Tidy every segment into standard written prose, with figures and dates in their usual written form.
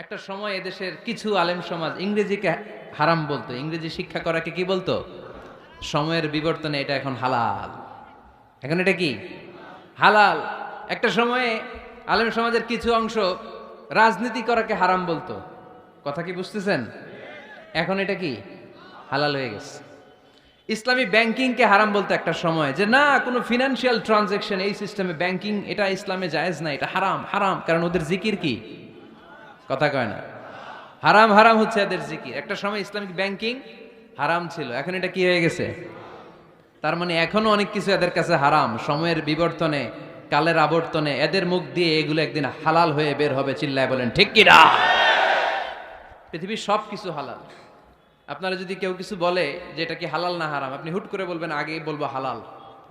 একটা সময় এদেশের কিছু আলেম সমাজ ইংরেজিকে হারাম বলতো, ইংরেজি শিক্ষা করাকে কি বলতো? সময়ের বিবর্তনে এটা এখন হালাল। এখন এটা কি হালাল। একটা সময়ে আলেম সমাজের কিছু অংশ রাজনীতি করাকে হারাম বলতো। কথা কি বুঝতেছেন? এখন এটা কি হালাল হয়ে গেছে। ইসলামী ব্যাংকিংকে হারাম বলতো একটা সময়, যে না, কোনো ফিনান্সিয়াল ট্রানজাকশন এই সিস্টেমে ব্যাংকিং এটা ইসলামে জায়েজ না, এটা হারাম। হারাম কারণ ওদের জিকির কি? কথা কয় না। হারাম হারাম হচ্ছে এদের জিকির। একটা সময় ইসলামিক ব্যাংকিং হারাম ছিল, এখন এটা কি হয়ে গেছে? তার মানে এখনো অনেক কিছু এদের কাছে হারাম। সময়ের বিবর্তনে, কালের আবর্তনে এদের মুখ দিয়ে এগুলো একদিন হালাল হয়ে বের হবে। চিল্লায় বলেন ঠিক কি না? পৃথিবীর সব কিছু হালাল। আপনারা যদি কেউ কিছু বলে যে এটা কি হালাল না হারাম, আপনি হুট করে বলবেন আগে বলবো হালাল।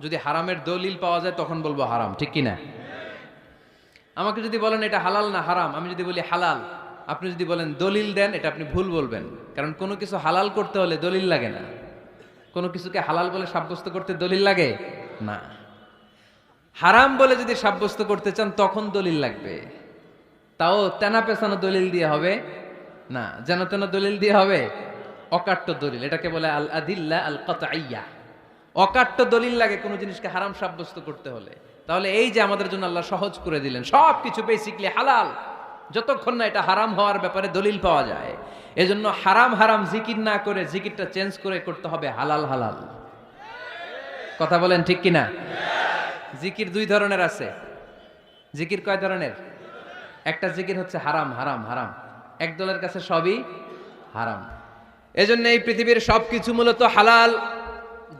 যদি হারামের দলিল পাওয়া যায় তখন বলবো হারাম। ঠিক কি না? আমাকে যদি বলেন এটা হালাল না হারাম, আমি যদি বলি হালাল, আপনি যদি বলেন দলিল দেন, এটা আপনি ভুল বলবেন। কারণ কোনো কিছু হালাল করতে হলে দলিল লাগে না। কোনো কিছুকে হালাল বলে সাব্যস্ত করতে দলিল লাগে না। হারাম বলে যদি সাব্যস্ত করতে চান তখন দলিল লাগবে, তাও তেনা পেছানো দলিল দিয়ে হবে না, যেন তেন দলিল দিয়ে হবে। অকাট্য দলিল, এটাকে বলে আল আদিল্লা আল কাতঈয়া। অকাট্য দলিল লাগে কোনো জিনিসকে হারাম সাব্যস্ত করতে হলে। তাহলে এই যে আমাদের জন্য আল্লাহ সহজ করে দিলেন, সব কিছু বেসিকলি হালাল যতক্ষণ না এটা হারাম হওয়ার ব্যাপারে দলিল পাওয়া যায়। এজন্য হারাম হারাম জিকির না করে জিকিরটা চেঞ্জ করে করতে হবে হালাল হালাল। কথা বলেন ঠিক কিনা? জিকির দুই ধরনের আছে। জিকির কয় ধরনের? একটা জিকির হচ্ছে হারাম হারাম হারাম, এক দলের কাছে সবই হারাম। এজন্য এই পৃথিবীর সবকিছু মূলত হালাল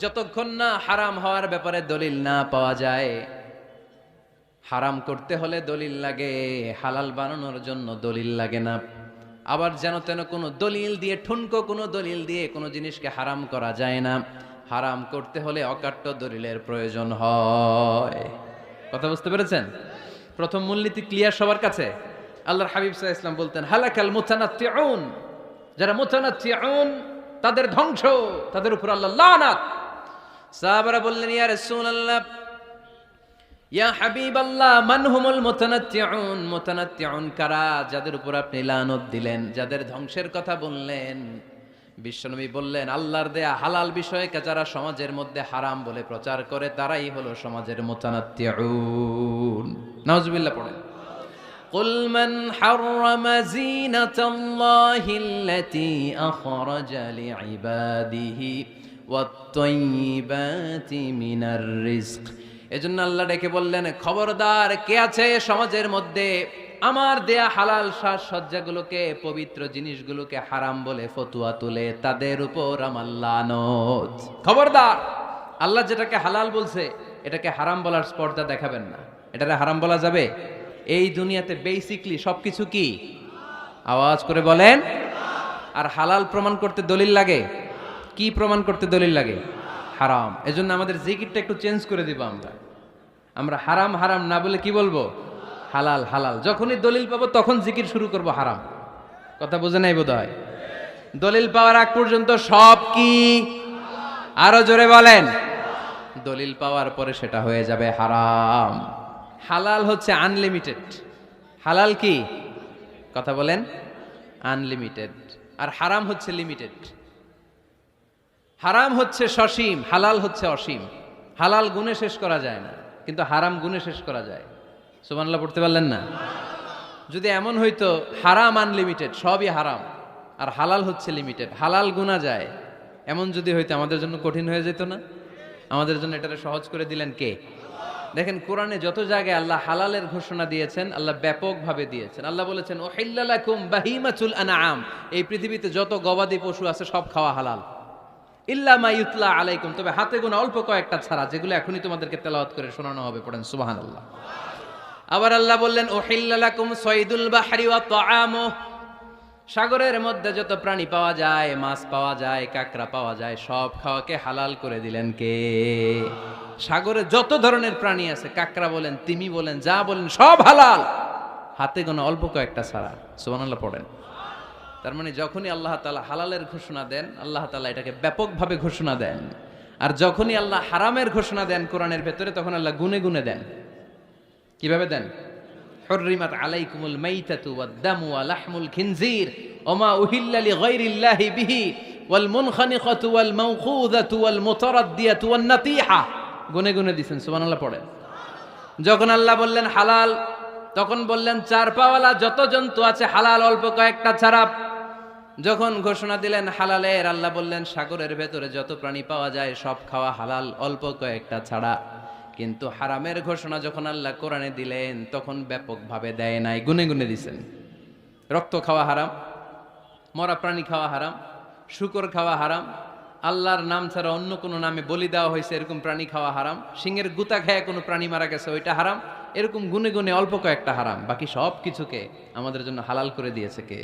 যতক্ষণ না হারাম হওয়ার ব্যাপারে দলিল না পাওয়া যায়। হারাম করতে হলে দলিল লাগে, হালাল বানানোর জন্য দলিল লাগে না। আবার যেন তেন কোনো দলিল দিয়ে, ঠুনকো কোনো দলিল দিয়ে কোনো জিনিসকে হারাম করা যায় না। হারাম করতে হলে অকাট্য দলিলের প্রয়োজন হয়। কথা বুঝতে পেরেছেন? প্রথম মূলনীতি ক্লিয়ার সবার কাছে? আল্লাহর হাবিব সাল্লাল্লাহু আলাইহি ওয়াসাল্লাম বলতেন হালাকাল মুতানাত্তিউন, যারা মুতানাত্তিউন তাদের ধ্বংস, তাদের উপর আল্লাহ লানাত। সাহাবারা বললেন ইয়া রাসূলুল্লাহ, ইয়া হাবিবাল্লাহ, মান হুমুল মুতানাত্তিউন? মুতানাত্তিউন কারা যাদের উপর আপনি লানত দিলেন, যাদের ধ্বংসের কথা বললেন? বিশ্বনবী বললেন আল্লাহর দেয়া হালাল বিষয়কে যারা সমাজের মধ্যে হারাম বলে প্রচার করে তারাই হলো সমাজের মুতানাত্তিউন। নাউজুবিল্লাহ পড়েন। قل من حرم زينة الله التي أخرج لعباده والطيبات من الرزق। এজন্য আল্লাহ ডেকে বললেন খবরদার, কে আছে সমাজের মধ্যে আমার দেয়া হালাল সাজসজ্জাগুলোকে, পবিত্র জিনিসগুলোকে হারাম বলে ফতুয়া তুলে, তাদের উপর আমার লানত। খবরদার, আল্লাহ যেটাকে হালাল বলছে এটাকে হারাম বলার স্পর্ধা দেখাবেন না। এটাকে হারাম বলা যাবে? এই দুনিয়াতে বেসিকলি সবকিছু কি? আওয়াজ করে বলেন। আর হালাল প্রমাণ করতে দলিল লাগে। কি প্রমাণ করতে দলিল লাগে? হারাম। এজন্য আমাদের জিকিরটা একটু চেঞ্জ করে দিব। আমরা হারাম হারাম না বলে কি বলবো? হালাল হালাল। যখনই দলিল পাবো তখন জিকির শুরু করব হারাম। কথা বুঝে নাই বোধহয়? দলিল পাওয়ার আগ পর্যন্ত সব কি? আরো জোরে বলেন। দলিল পাওয়ার পরে সেটা হয়ে যাবে হারাম। হালাল হচ্ছে আনলিমিটেড। হালাল কি? কথা বলেন। আনলিমিটেড। আর হারাম হচ্ছে লিমিটেড। হারাম হচ্ছে সসীম, হালাল হচ্ছে অসীম। হালাল গুণে শেষ করা যায় না, কিন্তু হারাম গুণে শেষ করা যায়। সুবহানাল্লাহ পড়তে পারলেন না? যদি এমন হইতো হারাম আনলিমিটেড, সবই হারাম, আর হালাল হচ্ছে লিমিটেড, হালাল গুণা যায়, এমন যদি হইতো আমাদের জন্য কঠিন হয়ে যেত না? আমাদের জন্য এটাকে সহজ করে দিলেন কে? দেখেন কোরআনে যত জায়গায় আল্লাহ হালালের ঘোষণা দিয়েছেন, আল্লাহ ব্যাপকভাবে দিয়েছেন। আল্লাহ বলেছেন উহিল্লা লাকুম বাহিমাতুল আনআম, এই পৃথিবীতে যত গবাদি পশু আছে সব খাওয়া হালাল, ইল্লা মা ইউতলা আলাইকুম, তবে হাতে গোনা অল্প কয়েকটা ছাড়া, যেগুলো এখনই তোমাদেরকে তেলাওয়াত করে শোনানো হবে। পড়েন সুবহানাল্লাহ। আবার আল্লাহ বললেন উহিল্লা লাকুম সাইদুল বাহরি ওয়া তাআমুহু, সাগরের মধ্যে যত প্রাণী পাওয়া যায়, মাছ পাওয়া যায়, কাঁকড়া পাওয়া যায়, সব খাওয়াকে হালাল করে দিলেন কে? সাগরে যত ধরনের প্রাণী আছে, কাঁকড়া বলেন, তিমি বলেন, যা বলেন সব হালাল, হাতে গোনা অল্প কয়েকটা ছাড়া। সুবহানাল্লাহ পড়েন। তার মানে যখনই আল্লাহ তাআলা হালালের ঘোষণা দেন, আল্লাহ তাআলা এটাকে ব্যাপকভাবে ঘোষণা দেন। আর যখনই আল্লাহ হারামের ঘোষণা দেন কোরআনের ভেতরে, তখন আল্লাহ গুনে গুনে দেন। কিভাবে দেন? হুররিমাত আলাইকুমুল মাইতাতু ওয়াদ-দামু ওয়া লাহমুল খিনজির ওয়া মা উহিল্লা লিগাইরিল্লাহি বিহি ওয়াল মুনখানিকাতু ওয়াল মাওখুযাতু ওয়াল মুতারাদ্দিয়াতু ওয়ান নাতিহা। গুনে গুনে দিছেন, সুবহানাল্লাহ পড়েন। যখন আল্লাহ বললেন হালাল, তখন বললেন চার পাওয়ালা যত জন্তু আছে হালাল, অল্প কয়েকটা ছাড়া। যখন ঘোষণা দিলেন হালালের, আল্লাহ বললেন সাগরের ভেতরে যত প্রাণী পাওয়া যায় সব খাওয়া হালাল, অল্প কয়েকটা ছাড়া। কিন্তু হারামের ঘোষণা যখন আল্লাহ কোরআনে দিলেন, তখন ব্যাপকভাবে দেয় নাই, গুনে গুনে দিছেন। রক্ত খাওয়া হারাম, মরা প্রাণী খাওয়া হারাম, শূকর খাওয়া হারাম, আল্লাহর নাম ছাড়া অন্য কোনো নামে বলি দেওয়া হয়েছে এরকম প্রাণী খাওয়া হারাম, সিংহের গুতা খেয়ে কোনো প্রাণী মারা গেছে ওইটা হারাম। এরকম গুনে গুনে অল্প কয়েকটা হারাম, বাকি সব কিছুকে আমাদের জন্য হালাল করে দিয়েছে কে?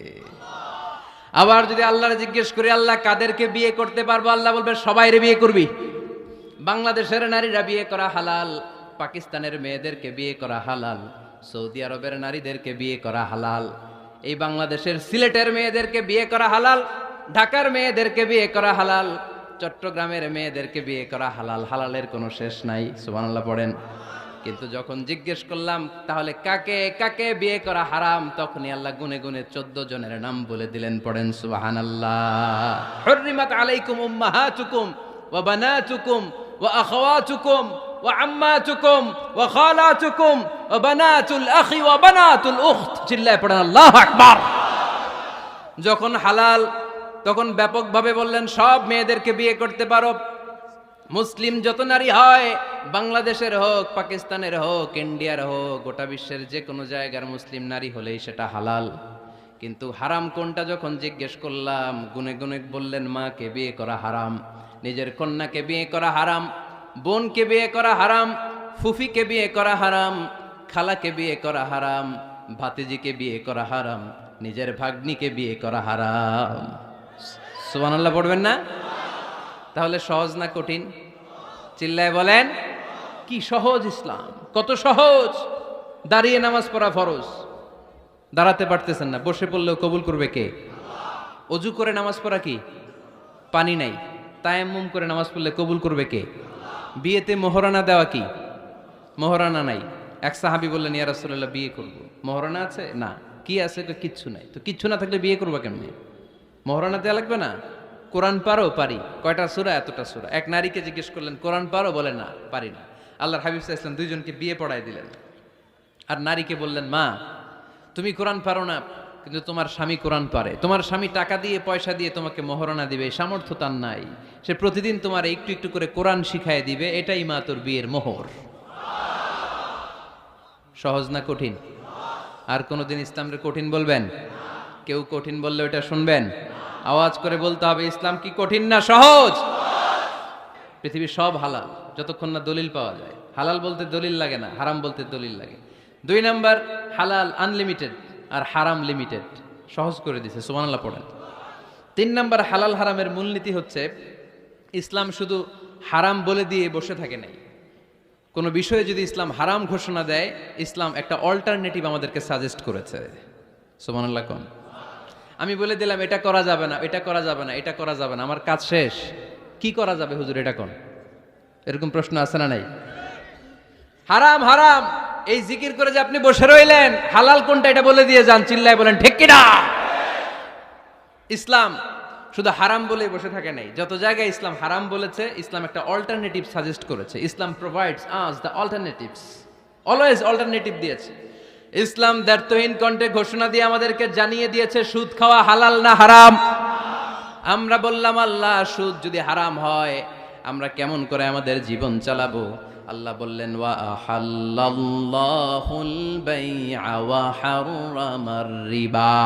আবার যদি আল্লাহরে জিজ্ঞেস করি আল্লাহ কাদেরকে বিয়ে করতে পারবো, আল্লাহ বলবে সবাইরে বিয়ে করবি। বাংলাদেশের নারীরা বিয়ে করা হালাল, পাকিস্তানের মেয়েদেরকে বিয়ে করা হালাল, সৌদি আরবের নারীদেরকে বিয়ে করা হালাল, এই বাংলাদেশের সিলেটের মেয়েদেরকে বিয়ে করা হালাল, ঢাকার মেয়েদেরকে বিয়ে করা হালাল, চট্টগ্রামের মেয়েদেরকে বিয়ে করা হালাল। হালালের কোনো শেষ নাই, সুবহানাল্লাহ পড়েন। কিন্তু যখন জিজ্ঞেস করলাম তাহলে কাকে কাকে বিয়ে করা হারাম, তখনই আল্লাহ গুনে গুনে 14 জনের নাম বলে দিলেন, পড়েন সুবহানাল্লাহ। হুররিমাত আলাইকুম উম্মাহাতুকুম ওয়া বানাতুকুম ওয়া আখাওয়াতুকুম ওয়া আম্মাতুকুম ওয়া খালাতুকুম ওয়া বানাতুল আখি ওয়া বানাতুল উখত। চিল্লায় পড়েন আল্লাহু আকবার। যখন হালাল, তখন ব্যাপকভাবে বললেন সব মেয়েদেরকে বিয়ে করতে পারো। মুসলিম যত নারী হয়, বাংলাদেশের হোক, পাকিস্তানের হোক, ইন্ডিয়ার হোক, গোটা বিশ্বের যে কোনো জায়গার মুসলিম নারী হলেই সেটা হালাল। কিন্তু হারাম কোনটা যখন জিজ্ঞেস করলাম, গুনে গুনে বললেন মাকে বিয়ে করা হারাম, নিজের কন্যাকে বিয়ে করা হারাম, বোনকে বিয়ে করা হারাম, ফুফিকে বিয়ে করা হারাম, খালাকে বিয়ে করা হারাম, ভাতিজিকে বিয়ে করা হারাম, নিজের ভাগ্নিকে বিয়ে করা হারাম। সুবহানাল্লাহ পড়বেন না? তাহলে সহজ না কঠিন? চিল্লায় বলেন, কি সহজ ইসলাম, কত সহজ। দাঁড়িয়ে নামাজ পড়া ফরজ, দাঁড়াতে পারতেছেন না, বসে পড়লেও কবুল করবে কে? অজু করে নামাজ পড়া কি? পানি নাই, তায়াম্মুম করে নামাজ পড়লে কবুল করবে কে? বিয়েতে মোহরানা দেওয়া কি? মোহরানা নাই। এক সাহাবী বললেন ইয়া রাসূলুল্লাহ বিয়ে করব, মোহরানা আছে? না। কি আছে? কিচ্ছু নাই। তো কিচ্ছু না থাকলে বিয়ে করবা কেমনে? মোহরানা দেওয়া লাগবে না? কোরআন পারো? পারি। কয়টা সূরা? এতটা সূরা। এক নারীকে জিজ্ঞেস করলেন কোরআন পারো? বলে না, পারি না। আল্লাহর হাবিব সাল্লাল্লাহু আলাইহি ওয়াসাল্লাম দুইজনকে বিয়ে পড়াই দিলেন। আর নারীকে বললেন মা তুমি কোরআন পারো না, কিন্তু তোমার স্বামী কোরআন পারে, তোমার স্বামী টাকা দিয়ে পয়সা দিয়ে তোমাকে মোহরানা দিবে, সামর্থ্য তার নাই, সে প্রতিদিন তোমার একটু একটু করে কোরআন শিখায় দিবে, এটাই মা তোর বিয়ের মোহর। সহজ না কঠিন? আর কোনোদিন ইসলামকে কঠিন বলবেন? কেউ কঠিন বললে ওটা শুনবেন? আওয়াজ করে বলতে হবে ইসলাম কি কঠিন না সহজ? পৃথিবীর সব হালাল যতক্ষণ না দলিল পাওয়া যায়। হালাল বলতে দলিল লাগে না, হারাম বলতে দলিল লাগে। 2 নাম্বার, হালাল আনলিমিটেড আর হারাম লিমিটেড, সহজ করে দিছে, সুবহানাল্লাহ পড়েন। 3 নাম্বার, হালাল হারামের মূলনীতি হচ্ছে ইসলাম শুধু হারাম বলে দিয়ে বসে থাকে নাই। কোনো বিষয়ে যদি ইসলাম হারাম ঘোষণা দেয়, ইসলাম একটা অল্টারনেটিভ আমাদেরকে সাজেস্ট করেছে। সুবহানাল্লাহ কোন? আমি বলে দিলাম এটা করা যাবে না, এটা করা যাবে না, এটা করা যাবে না, আমার কাজ শেষ, কি করা যাবে হুজুর এটা কোন? এরকম প্রশ্ন আছে না নাই? হারাম হারাম এই জিকির করে যে আপনি বসে রইলেন, হালাল কোনটা এটা বলে দিয়ে যান, চিল্লায় বলেন ঠিক কি না? ইসলাম শুধু হারাম বলে বসে থাকে নাই, যত জায়গায় ইসলাম হারাম বলেছে, ইসলাম একটা অল্টারনেটিভ সাজেস্ট করেছে। Islam provides us the alternatives, always alternative দিয়েছে। ইসলাম দ্ব্যর্থহীন কণ্ঠে ঘোষণা দিয়ে আমাদেরকে জানিয়ে দিয়েছে সুদ খাওয়া হালাল না হারাম। আমরা বললাম আল্লাহ সুদ যদি হারাম হয় আমরা কেমন করে আমাদের জীবন চালাবো? আল্লাহ বললেন ওয়া আহাল্লাল্লাহুল বাই'a ওয়া হাররামার রিবা।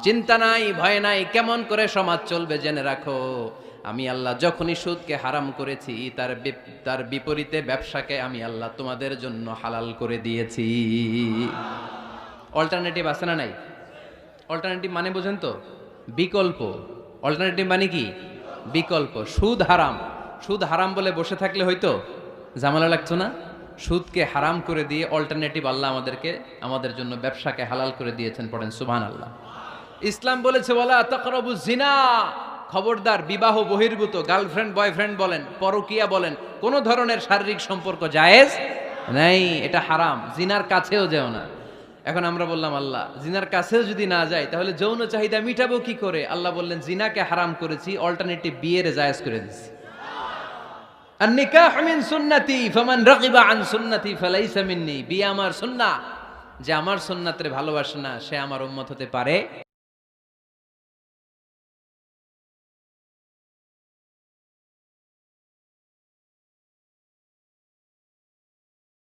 চিন্তা নাই, ভয় নাই, কেমন করে সমাজ চলবে জেনে রাখো, আমি আল্লাহ যখনই সুদকে হারাম করেছি তার বিপরীতে ব্যবসাকে আমি আল্লাহ তোমাদের জন্য হালাল করে দিয়েছি। অল্টারনেটিভ আছে না নাই? অল্টারনেটিভ মানে বোঝেন তো? বিকল্প। অল্টারনেটিভ মানে কি? বিকল্প। সুদ হারাম, সুদ হারাম বলে বসে থাকলে হয়তো ঝামেলা লাগতো না? সুদকে হারাম করে দিয়ে অল্টারনেটিভ আল্লাহ আমাদের জন্য ব্যবসাকে হালাল করে দিয়েছেন। পড়েন সুবহানাল্লাহ। ইসলাম বলেছে ওয়ালা তাকরাবুজ জিনা, খবরদার বিবাহ বহির্ভূত গার্লফ্রেন্ড বয়ফ্রেন্ড বলেন, পরকীয়া বলেন, কোন ধরনের শারীরিক সম্পর্ক জায়েজ নাই, এটা হারাম। জিনার কাছেও যেও না। এখন আমরা বললাম আল্লাহ জিনার কাছেও যদি না যাই তাহলে যৌন চাহিদা মিটাবো কি করে? আল্লাহ বললেন জিনাকে হারাম করেছি, অল্টারনেটিভ বিয়ের জায়েজ করে দিছি। আর নিকাহ মিন সুন্নতি ফামান রাগিবা আন সুন্নতি ফালাইসা মিন্নি, বিয়ে আমার সুন্নাহ, যে আমার সুন্নাতরে ভালোবাসে না সে আমার উম্মত হতে পারে